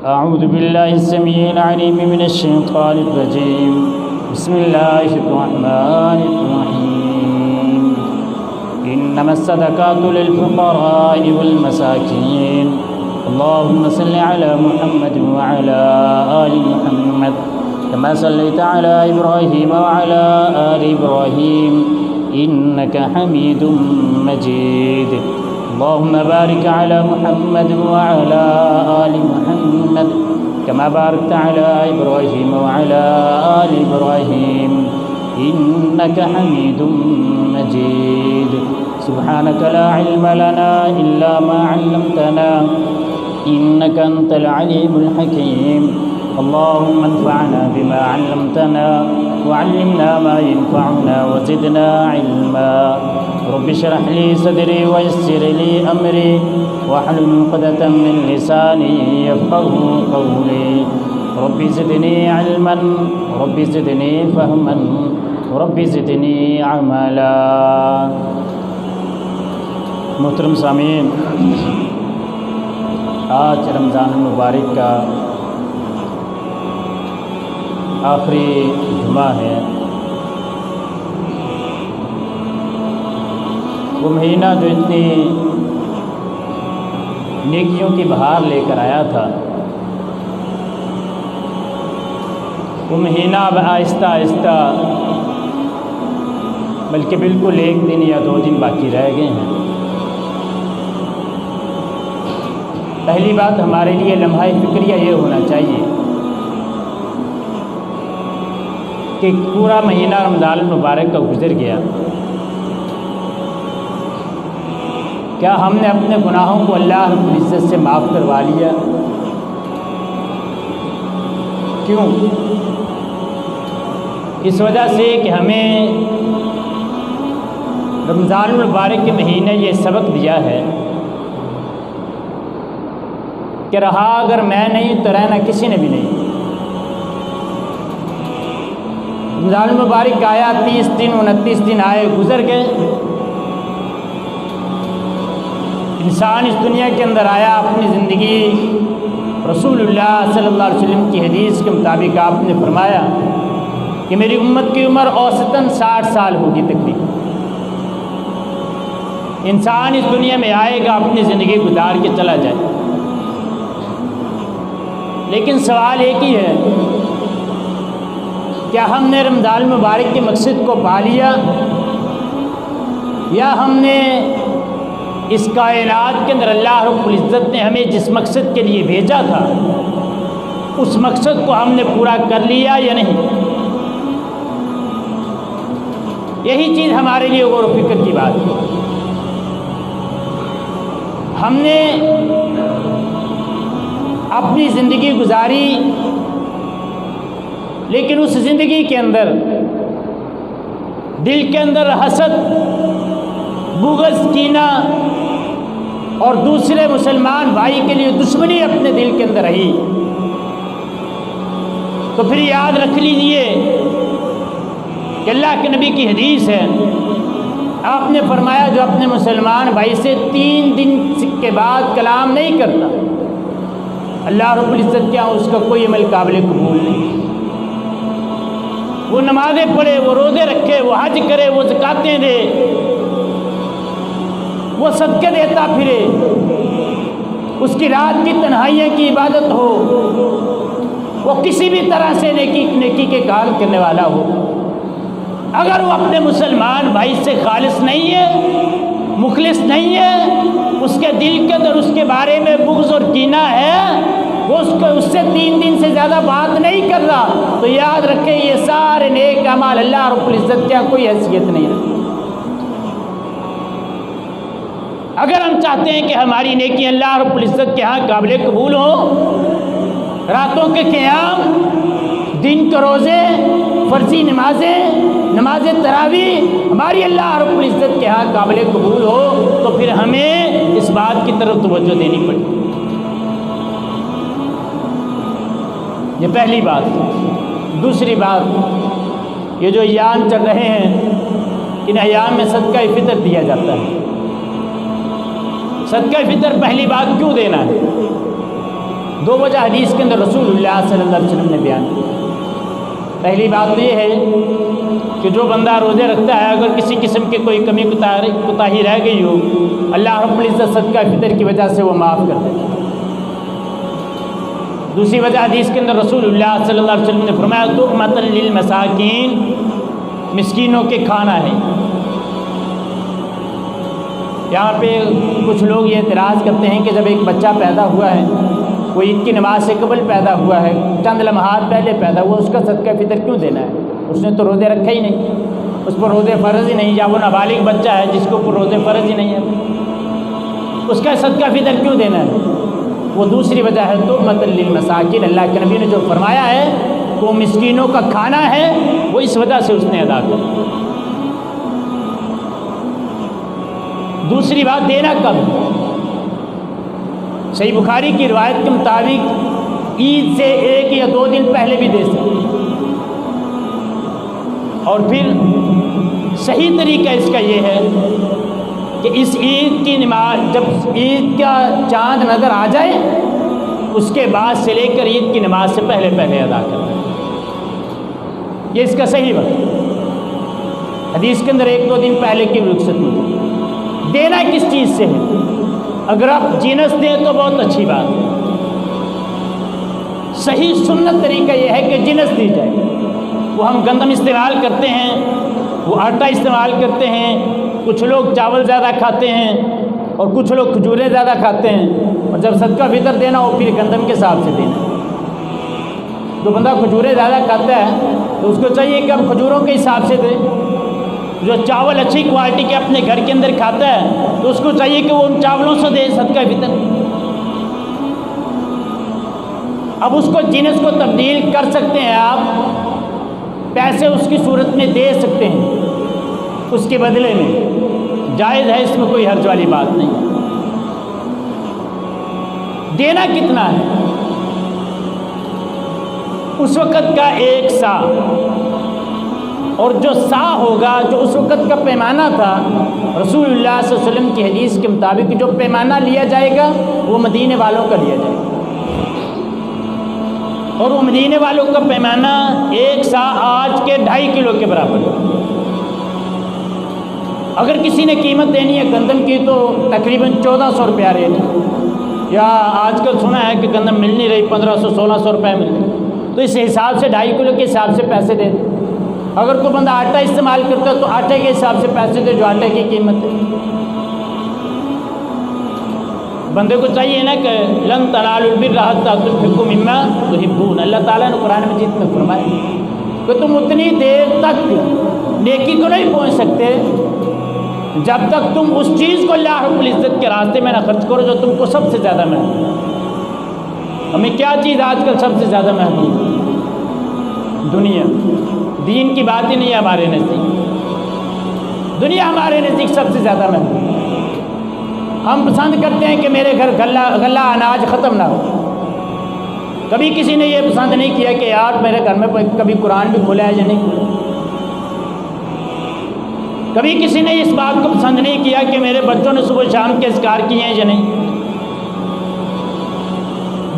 أعوذ بالله السميع العليم من الشيطان الرجيم. بسم الله الرحمن الرحيم. إنما الصدقات للفقراء والمساكين. اللهم صل على محمد وعلى آل محمد كما صليت على إبراهيم وعلى آل إبراهيم إنك حميد مجيد. اللهم بارك على محمد وعلى آل محمد كما باركت على إبراهيم وعلى آل إبراهيم إنك حميد مجيد. سبحانك لا علم لنا إلا ما علمتنا إنك أنت العليم الحكيم. اللهم انفعنا بما علمتنا وعلمنا ما ينفعنا وزدنا علما. رب اشرح لي صدري ويسر لي أمري واحلل عقدة من لساني يفقهوا قولي. رب زدني علما رب زدني فهما رب زدني عملا. محترم سامعین، آج رمضان المبارک کا آخری جمعہ ہے. وہ مہینہ جو اتنی نیکیوں کی بہار لے کر آیا تھا، وہ مہینہ اب آہستہ آہستہ بلکہ بالکل 1 دن یا 2 دن باقی رہ گئے ہیں. پہلی بات ہمارے لیے لمحہ فکریہ یہ ہونا چاہیے کہ پورا مہینہ رمضان المبارک کا گزر گیا، کیا ہم نے اپنے گناہوں کو اللہ رب العزت سے معاف کروا لیا؟ کیوں؟ اس وجہ سے کہ ہمیں رمضان المبارک کے مہینے یہ سبق دیا ہے کہ رہا اگر میں نہیں تو رہنا کسی نے بھی نہیں. رمضان المبارک آیا، 30 دن 29 دن آئے گزر گئے. انسان اس دنیا کے اندر آیا، اپنی زندگی رسول اللہ صلی اللہ علیہ وسلم کی حدیث کے مطابق آپ نے فرمایا کہ میری امت کی عمر اوسطاً 60 سال ہوگی تقریباً. انسان اس دنیا میں آئے گا، اپنی زندگی گزار کے چلا جائے. لیکن سوال ایک ہی ہے، کیا ہم نے رمضان المبارک کے مقصد کو پا لیا، یا ہم نے اس کائنات کے اندر اللہ رب العزت نے ہمیں جس مقصد کے لیے بھیجا تھا اس مقصد کو ہم نے پورا کر لیا یا نہیں؟ یہی چیز ہمارے لیے غور و فکر کی بات ہے. ہم نے اپنی زندگی گزاری، لیکن اس زندگی کے اندر دل کے اندر حسد، بغض، کینہ اور دوسرے مسلمان بھائی کے لیے دشمنی اپنے دل کے اندر رہی. تو پھر یاد رکھ لیجئے کہ اللہ کے نبی کی حدیث ہے، آپ نے فرمایا جو اپنے مسلمان بھائی سے 3 دن کے بعد کلام نہیں کرتا، اللہ رب العزت کیا اس کا کوئی عمل قابل قبول نہیں. وہ نمازیں پڑھے، وہ روزے رکھے، وہ حج کرے، وہ زکاتیں دے، وہ صدقے دیتا پھرے، اس کی رات کی تنہائیوں کی عبادت ہو، وہ کسی بھی طرح سے نیکی کے کام کرنے والا ہو، اگر وہ اپنے مسلمان بھائی سے خالص نہیں ہے، مخلص نہیں ہے، اس کے دل کے اندر اس کے بارے میں بغض اور کینہ ہے، وہ اس سے 3 دن سے زیادہ بات نہیں کر رہا، تو یاد رکھیں یہ سارے نیک اعمال اللہ رب العزت کیا کوئی حیثیت نہیں رکھتی. اگر ہم چاہتے ہیں کہ ہماری نیکی اللہ رب العزت کے ہاں قابل قبول ہو، راتوں کے قیام، دن کے روزے، فرضی نمازیں، نماز تراویح ہماری اللہ رب العزت کے ہاں قابل قبول ہو، تو پھر ہمیں اس بات کی طرف توجہ دینی پڑے. یہ پہلی بات. دوسری بات، یہ جو ایام چل رہے ہیں، ان ایام میں صدقہ فطر دیا جاتا ہے. صدقہ فطر پہلی بات کیوں دینا ہے؟ دو وجہ حدیث کے اندر رسول اللہ صلی اللہ علیہ وسلم نے بیان کی۔ پہلی بات تو یہ ہے کہ جو بندہ روزے رکھتا ہے اگر کسی قسم کی کوئی کمی کوتاہی رہ گئی ہو، اللہ رب العزت صدقہ فطر کی وجہ سے وہ معاف کر دیتا ہے۔ دوسری وجہ حدیث کے اندر رسول اللہ صلی اللہ علیہ وسلم نے فرمایا تُؤْمَةً لِلْمَسَاکِین، مسکینوں کے کھانا ہے۔ یہاں پہ کچھ لوگ یہ اعتراض کرتے ہیں کہ جب ایک بچہ پیدا ہوا ہے، وہ عید کی نماز سے قبل پیدا ہوا ہے، چند لمحات پہلے پیدا ہوا، اس کا صدقہ فطر کیوں دینا ہے؟ اس نے تو روزے رکھے ہی نہیں، اس پر روزے فرض ہی نہیں، یا وہ نابالغ بچہ ہے جس کے اوپر روزے فرض ہی نہیں ہے، اس کا صدقہ فطر کیوں دینا ہے؟ وہ دوسری وجہ ہے تُؤْمَةً لِلْمَسَاکِین، اللہ کے نبی نے جو فرمایا ہے وہ مسکینوں کا کھانا ہے، وہ اس وجہ سے اس نے ادا کیا۔ دوسری بات دینا کب؟ صحیح بخاری کی روایت کے مطابق عید سے 1 یا 2 دن پہلے بھی دے سکتے، اور پھر صحیح طریقہ اس کا یہ ہے کہ اس عید کی نماز، جب عید کا چاند نظر آ جائے اس کے بعد سے لے کر عید کی نماز سے پہلے ادا کرنا، یہ اس کا صحیح وقت۔ حدیث کے اندر 1-2 دن پہلے کی رخصت نہیں۔ دینا کس چیز سے ہے؟ اگر آپ جنس دیں تو بہت اچھی بات ہے، صحیح سنت طریقہ یہ ہے کہ جنس دی جائے۔ وہ ہم گندم استعمال کرتے ہیں، وہ آٹا استعمال کرتے ہیں، کچھ لوگ چاول زیادہ کھاتے ہیں اور کچھ لوگ کھجوریں زیادہ کھاتے ہیں، اور جب صدقہ فطر دینا ہو پھر گندم کے حساب سے دینا۔ جو بندہ کھجوریں زیادہ کھاتا ہے تو اس کو چاہیے کہ ہم کھجوروں کے حساب سے دیں، جو چاول اچھی کوالٹی کے اپنے گھر کے اندر کھاتا ہے تو اس کو چاہیے کہ وہ ان چاولوں سے دے صدقہ فطر۔ اب اس کو جنس کو تبدیل کر سکتے ہیں آپ، پیسے اس کی صورت میں دے سکتے ہیں اس کے بدلے میں، جائز ہے، اس میں کوئی حرج والی بات نہیں۔ دینا کتنا ہے؟ اس وقت کا 1 سا، اور جو سا ہوگا، جو اس وقت کا پیمانہ تھا، رسول اللہ صلی اللہ علیہ وسلم کی حدیث کے مطابق جو پیمانہ لیا جائے گا وہ مدینے والوں کا لیا جائے گا، اور وہ مدینے والوں کا پیمانہ 1 سا آج کے 2.5 کلو کے برابر ہے۔ اگر کسی نے قیمت دینی ہے گندم کی تو تقریباً 1400 روپیہ ریٹ ہے، یا آج کل سنا ہے کہ گندم مل نہیں رہی، 1500-1600 روپے مل رہی، تو اس حساب سے 2.5 کلو کے حساب سے پیسے دے دیں۔ اگر کوئی بندہ آٹا استعمال کرتا ہے تو آٹے کے حساب سے پیسے دے جو آٹے کی قیمت ہے۔ بندے کو چاہیے نا کہ لن تنالوا البر حتی تنفقوا مما تحبون، اللہ تعالیٰ نے قرآن مجید میں فرمایا کہ تم اتنی دیر تک نیکی کو نہیں پہنچ سکتے جب تک تم اس چیز کو اللہ رب العزت کے راستے میں نہ خرچ کرو جو تم کو سب سے زیادہ محبوب ہے۔ ہمیں کیا چیز آج کل سب سے زیادہ محبوب ہے؟ دنیا۔ دین کی بات ہی نہیں ہے ہمارے نزدیک، دنیا ہمارے نزدیک سب سے زیادہ محبوب ہے۔ ہم پسند کرتے ہیں کہ میرے گھر غلہ اناج ختم نہ ہو۔ کبھی کسی نے یہ پسند نہیں کیا کہ یار میرے گھر میں کبھی قرآن بھی کھلا ہے یا نہیں کھلا۔ کبھی کسی نے اس بات کو پسند نہیں کیا کہ میرے بچوں نے صبح شام کے اذکار کیے ہیں یا نہیں۔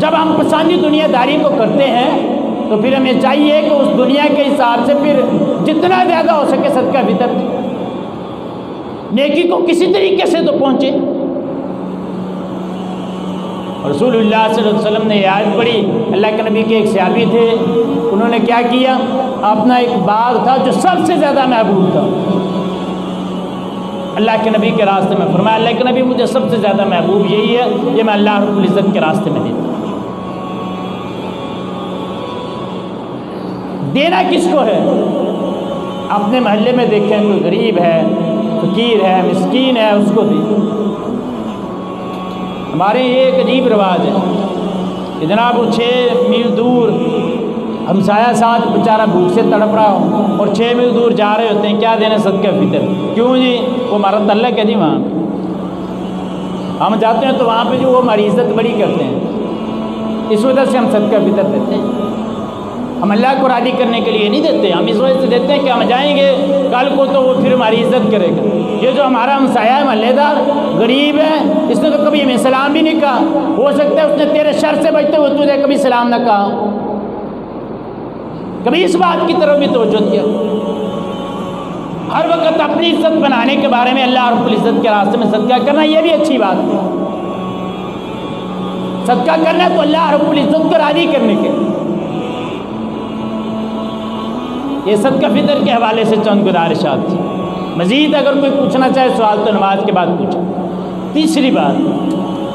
جب ہم پسندی دنیا داری کو کرتے ہیں تو پھر ہمیں چاہیے کہ اس دنیا کے حساب سے پھر جتنا زیادہ ہو سکے صدقہ فطر نیکی کو کسی طریقے سے تو پہنچے۔ رسول اللہ صلی اللہ علیہ وسلم نے یہ آیت پڑھی، اللہ کے نبی کے ایک صحابی تھے، انہوں نے کیا کیا، اپنا ایک باغ تھا جو سب سے زیادہ محبوب تھا، اللہ کے نبی کے راستے میں فرمایا اللہ کے نبی مجھے سب سے زیادہ محبوب یہی ہے، یہ میں اللہ رب العزت کے راستے میں دیتا ہوں۔ دینا کس کو ہے؟ اپنے محلے میں دیکھیں کوئی غریب ہے، فقیر ہے، مسکین ہے، اس کو دیں۔ ہمارے یہ ایک عجیب رواج ہے کہ جناب وہ 6 میل دور ہمسایہ ساتھ بیچارہ بھوک سے تڑپ رہا ہو اور 6 میل دور جا رہے ہوتے ہیں، کیا دینا صدقہ فطر؟ کیوں جی؟ وہ ہمارا تعلق ہے جی، وہاں ہم جاتے ہیں تو وہاں پہ جو وہ ہماری عزت بڑی کرتے ہیں، اس وجہ سے ہم صدقہ فطر دیتے ہیں۔ ہم اللہ کو راضی کرنے کے لیے نہیں دیتے، ہم اس وجہ سے دیتے ہیں کہ ہم جائیں گے کل کو تو وہ پھر ہماری عزت کرے گا۔ یہ جو ہمارا ہمسایہ ہے، محلے دار، غریب ہے، اس نے تو کبھی ہمیں سلام بھی نہیں کہا، ہو سکتا ہے اس نے تیرے شر سے بچتے ہوئے تجھے کبھی سلام نہ کہا، کبھی اس بات کی طرف بھی توجہ دیا۔ ہر وقت اپنی عزت بنانے کے بارے میں اللہ رب العزت کے راستے میں صدقہ کرنا، یہ بھی اچھی بات ہے۔ صدقہ کرنا تو اللہ رب العزت کو راضی کرنے کے۔ یہ صدقہ فطر کے حوالے سے چند گزارشات تھی۔ مزید اگر کوئی پوچھنا چاہے سوال تو نماز کے بعد پوچھیں۔ تیسری بات،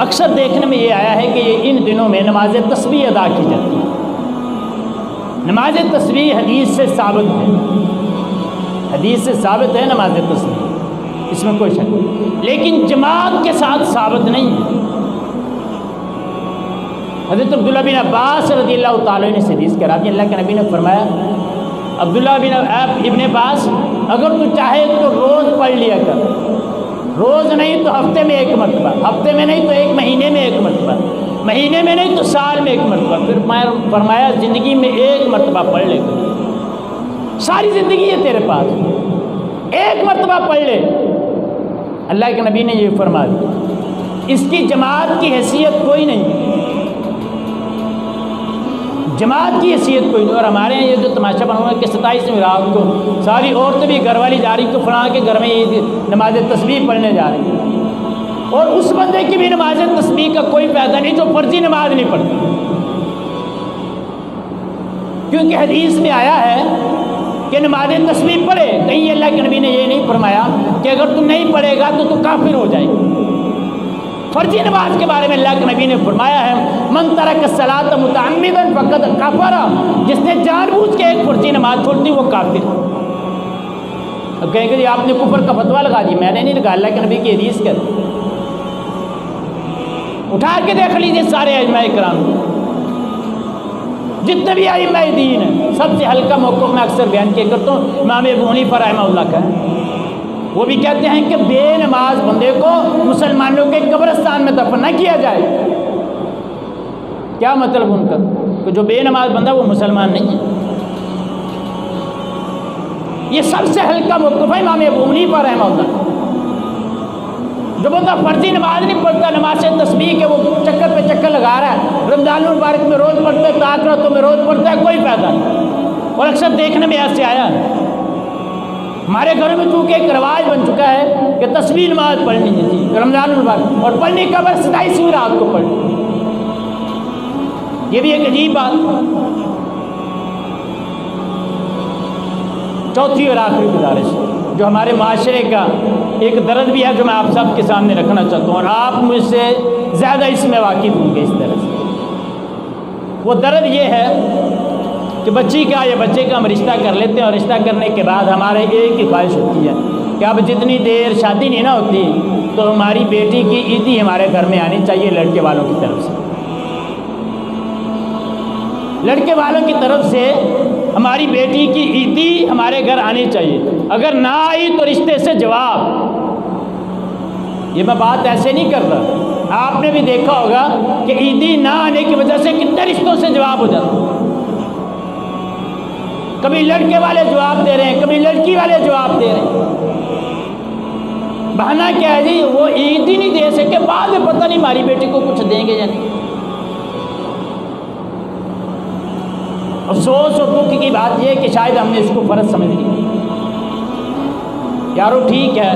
اکثر دیکھنے میں یہ آیا ہے کہ یہ ان دنوں میں نماز تسبیح ادا کی جاتی ہے۔ نماز تسبیح حدیث سے ثابت ہے، حدیث سے ثابت ہے نماز تسبیح، اس میں کوئی شک نہیں، لیکن جماعت کے ساتھ ثابت نہیں ہے۔ حضرت عبداللہ بن عباس رضی اللہ تعالیٰ عنہ سے حدیث کرا دی، اللہ کے نبی نے فرمایا، عبداللہ بن ابن عباس، اگر تو چاہے تو روز پڑھ لیا کر، روز نہیں تو ہفتے میں ایک مرتبہ، ہفتے میں نہیں تو ایک مہینے میں ایک مرتبہ، مہینے میں نہیں تو سال میں ایک مرتبہ، پھر فرمایا زندگی میں ایک مرتبہ پڑھ لے کر، ساری زندگی ہے تیرے پاس، ایک مرتبہ پڑھ لے۔ اللہ کے نبی نے یہ فرما دیا، اس کی جماعت کی حیثیت کوئی نہیں، جماعت کی حیثیت کوئی نہیں۔ اور ہمارے یہاں یہ جو تماشا بنا ہوا ہے کہ 27ویں رات کو ساری عورتیں بھی گھر والی جا رہی کہ فلاں کے گھر میں یہ نماز تسبیح پڑھنے جا رہی ہیں، اور اس بندے کی بھی نماز تسبیح کا کوئی فائدہ نہیں جو فرضی نماز نہیں پڑھتا، کیونکہ حدیث میں آیا ہے کہ نماز تسبیح پڑھے، کہیں اللہ کے نبی نے یہ نہیں فرمایا کہ اگر تم نہیں پڑھے گا تو کافر ہو جائے گا۔ فرضی نماز کے بارے میں اللہ کے نبی نے فرمایا ہے، من ترک الصلاۃ متعمدا فقد کفر، جس نے جان بوجھ کے ایک فرضی نماز چھوڑ دی وہ کافر۔ اب کہیں گے جی آپ نے کفر کا فتویٰ لگا دی، میں نے نہیں لگا، اللہ کے نبی کی حدیث کر اٹھا کے دیکھ لیجیے سارے ائمہ کرام، جتنے بھی ائمہ دین ہیں، سب سے ہلکا موقف میں اکثر بیان کیا کرتا ہوں امام ابو حنیفہ رحمہ اللہ کا ہے، وہ بھی کہتے ہیں کہ بے نماز بندے کو مسلمانوں کے قبرستان میں دفن نہ کیا جائے۔ کیا مطلب ان کا کہ جو بے نماز بندہ وہ مسلمان نہیں ہے؟ یہ سب سے ہلکا موقف ہے امام ابو حنیفہ رحمہ اللہ۔ جو بندہ فرضی نماز نہیں پڑھتا، نماز تسبیح کے وہ چکر پہ چکر لگا رہا ہے، رمضان المبارک میں روز پڑھتا ہے، تعاقرتوں میں روز پڑھتا ہے، کوئی فائدہ نہیں۔ اور اکثر دیکھنے میں ایسے آیا ہے، ہمارے گھروں میں چونکہ ایک رواج بن چکا ہے کہ تسبیح نماز پڑھنی ہے جی رمضان المبارک، اور پڑھنے کا بس 27ویں رات کو پڑھنی، یہ بھی ایک عجیب بات۔ چوتھی اور آخری گزارش جو ہمارے معاشرے کا ایک درد بھی ہے، جو میں آپ سب کے سامنے رکھنا چاہتا ہوں، اور آپ مجھ سے زیادہ اس میں واقف ہوں گے اس طرح سے۔ وہ درد یہ ہے کہ بچی کا یا بچے کا ہم رشتہ کر لیتے ہیں، اور رشتہ کرنے کے بعد ہمارے ایک ہی خواہش ہوتی ہے کہ اب جتنی دیر شادی نہیں نہ ہوتی تو ہماری بیٹی کی عیدی ہمارے گھر میں آنی چاہیے لڑکے والوں کی طرف سے، لڑکے والوں کی طرف سے ہماری بیٹی کی عیدی ہمارے گھر آنی چاہیے۔ اگر نہ آئی تو رشتے سے جواب۔ یہ میں بات ایسے نہیں کر رہا، آپ نے بھی دیکھا ہوگا کہ عیدی نہ آنے کی وجہ سے کتنے رشتوں سے جواب ہو جاتا ہے، کبھی لڑکے والے جواب دے رہے ہیں، کبھی لڑکی والے جواب دے رہے ہیں، بہانہ کیا ہے جی وہ عید ہی نہیں دے سکے، بعد میں پتہ نہیں ہماری بیٹی کو کچھ دیں گے یا نہیں۔ افسوس اور دکھ کی بات یہ ہے کہ شاید ہم نے اس کو فرض سمجھ لیا۔ یارو ٹھیک ہے،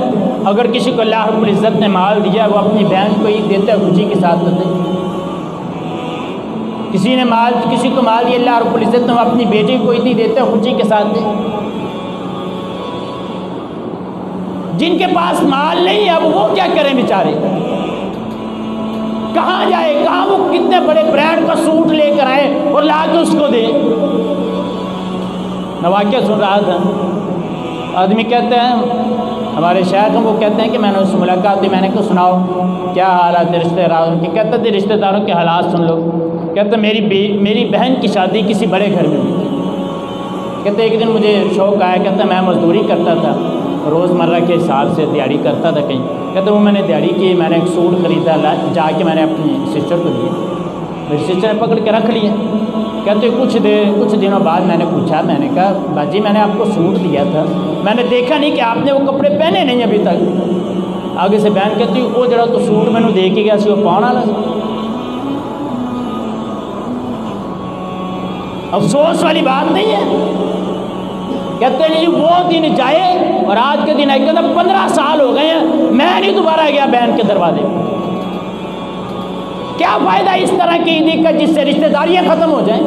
اگر کسی کو اللہ رب العزت نے مال دیا وہ اپنی بہن کو ہی دیتا ہے، خوشی کے ساتھ دیتے۔ کسی کو مال دیا اللہ رب العزت نے وہ اپنی بیٹی کو ہی دیتا ہے، خوشی کے ساتھ دے۔ جن کے پاس مال نہیں ہے اب وہ کیا کریں بیچارے، کہاں جائے، کہاں وہ کتنے بڑے برانڈ کا سوٹ لے کر آئے اور لا کے اس کو دے۔ میں واقعہ سن رہا تھا، آدمی کہتے ہیں ہمارے شیخ ہیں، وہ کہتے ہیں کہ میں نے اس سے ملاقات دی، میں نے کہا سناؤ کیا حالات ہے رشتہ داروں کے، کہتے تھے رشتہ داروں کے حالات سن لو۔ کہتے میری بہن کی شادی کسی بڑے گھر میں ہوئی تھی۔ کہتے ایک دن مجھے شوق آیا، کہتا میں مزدوری کرتا تھا، روزمرہ کے حساب سے دیہڑی کرتا تھا کہیں، کہتے وہ میں نے دیہڑی کی، میں نے ایک سوٹ خریدا، جا کے میں نے اپنی سسٹر کو دیا، میری سسٹر نے پکڑ کے رکھ لیا، کہتے کچھ دنوں بعد میں نے پوچھا، میں نے کہا باجی میں نے آپ کو سوٹ دیا تھا، میں نے دیکھا نہیں کہ آپ نے وہ کپڑے پہنے نہیں ابھی تک۔ آگے سے بہن کہتی وہ جڑا تو سوٹ میں نے دے کے گیا سی وہ پاؤن والا سی۔ افسوس والی بات نہیں ہے، کہتے ہیں جی وہ دن جائے اور آج کے دن آئے، کہتے 15 سال ہو گئے ہیں میں نہیں دوبارہ گیا بہن کے دروازے۔ کیا فائدہ اس طرح کی عیدی کا جس سے رشتہ داریاں ختم ہو جائیں؟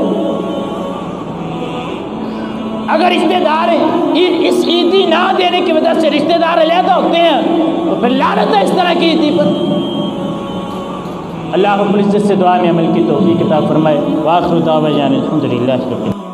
اگر رشتہ دار اس عیدی نہ دینے کی وجہ سے رشتہ دار علیحدہ ہوتے ہیں تو پھر لعنت ہے اس طرح کی عیدی پر۔ اللہ رب العزت سے دعا میں عمل کی توفیق عطا فرمائے۔ وآخر دعوانا الحمدللہ۔